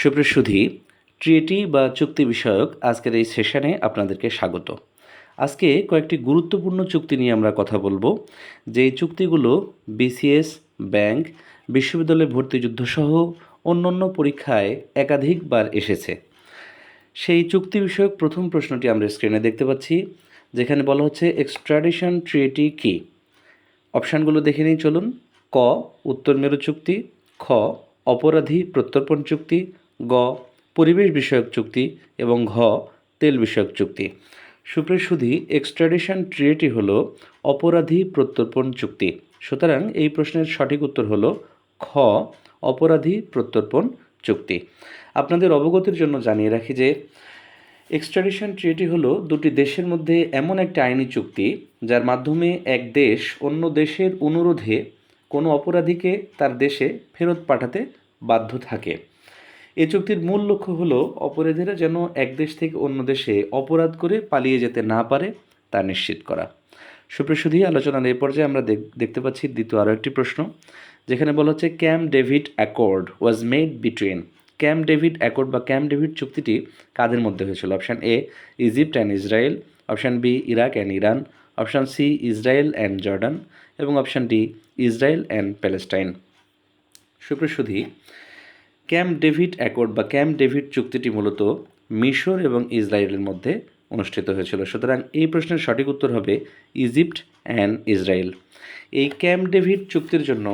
সুপ্রিয় সুধী, ট্রিটি বা চুক্তি বিষয়ক আজকের এই সেশনে আপনাদেরকে স্বাগত। আজকে কয়েকটি গুরুত্বপূর্ণ চুক্তি নিয়ে আমরা কথা বলবো, যেই চুক্তিগুলো বিসিএস, ব্যাংক, বিশ্ববিদ্যালয় ভর্তি যুদ্ধসহ অন্যান্য পরীক্ষায় একাধিকবার এসেছে। সেই চুক্তি বিষয়ক প্রথম প্রশ্নটি আমরা স্ক্রিনে দেখতে পাচ্ছি, যেখানে বলা হচ্ছে এক্সট্রাডিশন ট্রিটি কী। অপশানগুলো দেখে নিই চলুন। ক, উত্তর মেরু চুক্তি; খ, অপরাধী প্রত্যর্পণ চুক্তি; গ, পরিবেশ বিষয়ক চুক্তি এবং ঘ, তেল বিষয়ক চুক্তি। সুপ্রিয় সুধী, এক্সট্রাডিশন ট্রিটি হলো অপরাধী প্রত্যর্পণ চুক্তি। সুতরাং এই প্রশ্নের সঠিক উত্তর হলো খ, অপরাধী প্রত্যর্পণ চুক্তি। আপনাদের অবগতির জন্য জানিয়ে রাখি যে এক্সট্রাডিশন ট্রিটি হলো দুটি দেশের মধ্যে এমন একটি আইনি চুক্তি যার মাধ্যমে এক দেশ অন্য দেশের অনুরোধে কোনো অপরাধীকে তার দেশে ফেরত পাঠাতে বাধ্য থাকে। এই চুক্তির মূল লক্ষ্য হলো অপরাধীরা যেন এক দেশ থেকে অন্য দেশে অপরাধ করে পালিয়ে যেতে না পারে তা নিশ্চিত করা। সুপ্রিয় সুধী, আলোচনার এই পর্যায়ে আমরা দেখতে পাচ্ছি দ্বিতীয় আরও একটি প্রশ্ন, যেখানে বলা হচ্ছে Camp David accord was made between. Camp David accord বা ক্যাম্প ডেভিড চুক্তিটি কাদের মধ্যে হয়েছিল? Option A, Egypt and Israel; option B, Iraq and Iran; option C, Israel and Jordan; এবং option D, Israel and Palestine. সুপ্রিয় সুধী, Camp David accord বা Camp David চুক্তিটি মূলত মিশর এবং ইসরায়েলের মধ্যে অনুষ্ঠিত হয়েছিল। সুতরাং এই প্রশ্নের সঠিক উত্তর হবে ইজিপ্ট অ্যান্ড ইসরায়েল। এই ক্যাম্প ডেভিড চুক্তির জন্য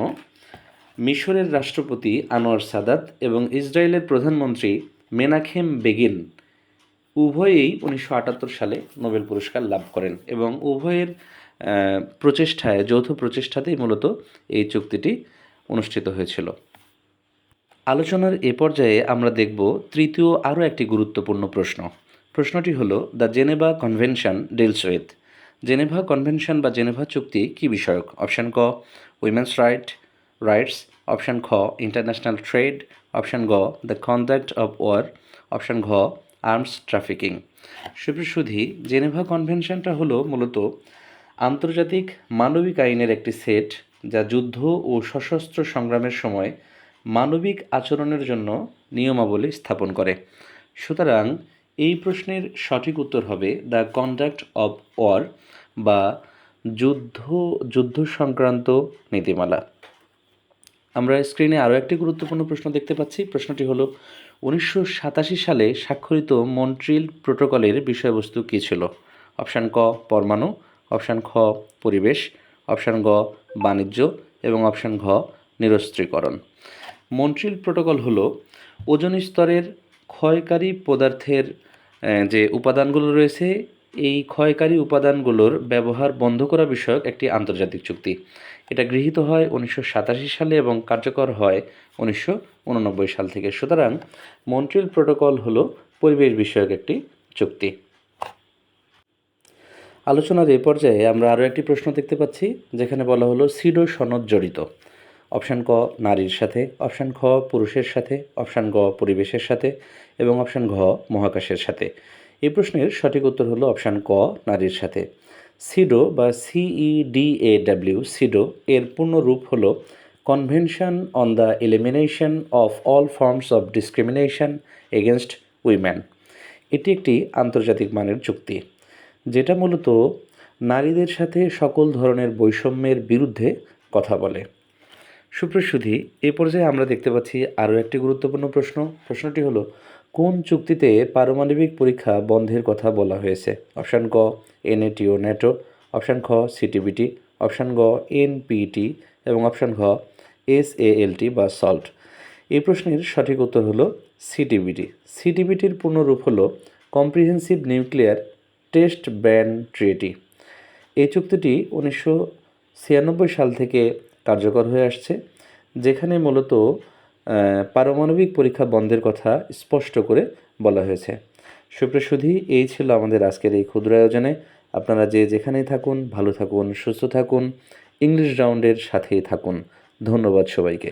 মিশরের রাষ্ট্রপতি আনোয়ার সাদাত এবং ইসরায়েলের প্রধানমন্ত্রী মেনাহেম বেগিন উভয়েই 1978 সালে নোবেল পুরস্কার লাভ করেন এবং উভয়ের প্রচেষ্টায়, যৌথ প্রচেষ্টাতেই মূলত এই চুক্তিটি অনুষ্ঠিত হয়েছিল। আলোচনার এ পর্যায়ে আমরা দেখব তৃতীয় আরও একটি গুরুত্বপূর্ণ প্রশ্ন। প্রশ্নটি হলো the Geneva convention deals with. Geneva convention বা জেনেভা চুক্তি কী বিষয়ক? অপশান ক, উইমেন্স রাইটস; অপশান খ, ইন্টারন্যাশনাল ট্রেড; অপশান গ, the conduct of war; option ঘ, আর্মস ট্রাফিকিং। সুপ্রিয় সুধী, জেনেভা কনভেনশনটা হলো মূলত আন্তর্জাতিক মানবিক আইনের একটি সেট, যা যুদ্ধ ও সশস্ত্র সংগ্রামের সময় মানবিক আচরণের জন্য নিয়মাবলী স্থাপন করে। সুতরাং এই প্রশ্নের সঠিক উত্তর হবে দ্য কন্ডাক্ট অফ ওয়ার বা যুদ্ধ সংক্রান্ত নীতিমালা। আমরা স্ক্রিনে আরও একটি গুরুত্বপূর্ণ প্রশ্ন দেখতে পাচ্ছি। প্রশ্নটি হলো 1987 সালে স্বাক্ষরিত মন্ট্রিল প্রোটোকলের বিষয়বস্তু কী ছিল? অপশান ক, পরমাণু; অপশান খ, পরিবেশ; অপশান গ, বাণিজ্য; এবং অপশান ঘ, নিরস্ত্রীকরণ। মন্ট্রিল প্রোটোকল হলো ওজোন স্তরের ক্ষয়কারী পদার্থের যে উপাদানগুলো রয়েছে, এই ক্ষয়কারী উপাদানগুলোর ব্যবহার বন্ধ করা বিষয়ক একটি আন্তর্জাতিক চুক্তি। এটা গৃহীত হয় 1987 সালে এবং কার্যকর হয় 1989 সাল থেকে। সুতরাং মন্ট্রিল প্রোটোকল হলো পরিবেশ বিষয়ক একটি চুক্তি। আলোচনার এই পর্যায়ে আমরা আরও একটি প্রশ্ন দেখতে পাচ্ছি, যেখানে বলা হলো সিডো সনদ জড়িত। অপশান ক, নারীর সাথে; অপশান খ, পুরুষের সাথে; অপশান গ, পরিবেশের সাথে; এবং অপশান ঘ, মহাকাশের সাথে। এই প্রশ্নের সঠিক উত্তর হলো অপশান ক, নারীর সাথে। সিডো বা CEDAW, সিডো এর পূর্ণ রূপ হলো convention on the elimination of all forms of discrimination against women. এটি একটি আন্তর্জাতিক মানের চুক্তি, যেটা মূলত নারীদের সাথে সকল ধরনের বৈষম্যের বিরুদ্ধে কথা বলে। সুপ্রিয় সুধী, এ পর্যায়ে আমরা দেখতে পাচ্ছি আরও একটি গুরুত্বপূর্ণ প্রশ্ন। প্রশ্নটি হলো কোন চুক্তিতে পারমাণবিক পরীক্ষা বন্ধের কথা বলা হয়েছে? অপশান ক, NATO ন্যাটো; অপশান খ, CTBT; অপশান গ, NPT; এবং অপশান ঘ, SALT বা সল্ট। এই প্রশ্নের সঠিক উত্তর হলো CTBT। CTBTর পূর্ণরূপ হলো comprehensive nuclear test ban treaty. এই চুক্তিটি 1996 সাল থেকে কার্যকর হয়ে আসছে, যেখানে মূলত পারমাণবিক পরীক্ষা বন্ধের কথা স্পষ্ট করে বলা হয়েছে। সুপ্রিয় সুধী, এই ছিল আমাদের আজকের এই ক্ষুদ্র আয়োজনে। আপনারা যেখানেই থাকুন, ভালো থাকুন, সুস্থ থাকুন, ইংলিশ রাউন্ডের সাথেই থাকুন। ধন্যবাদ সবাইকে।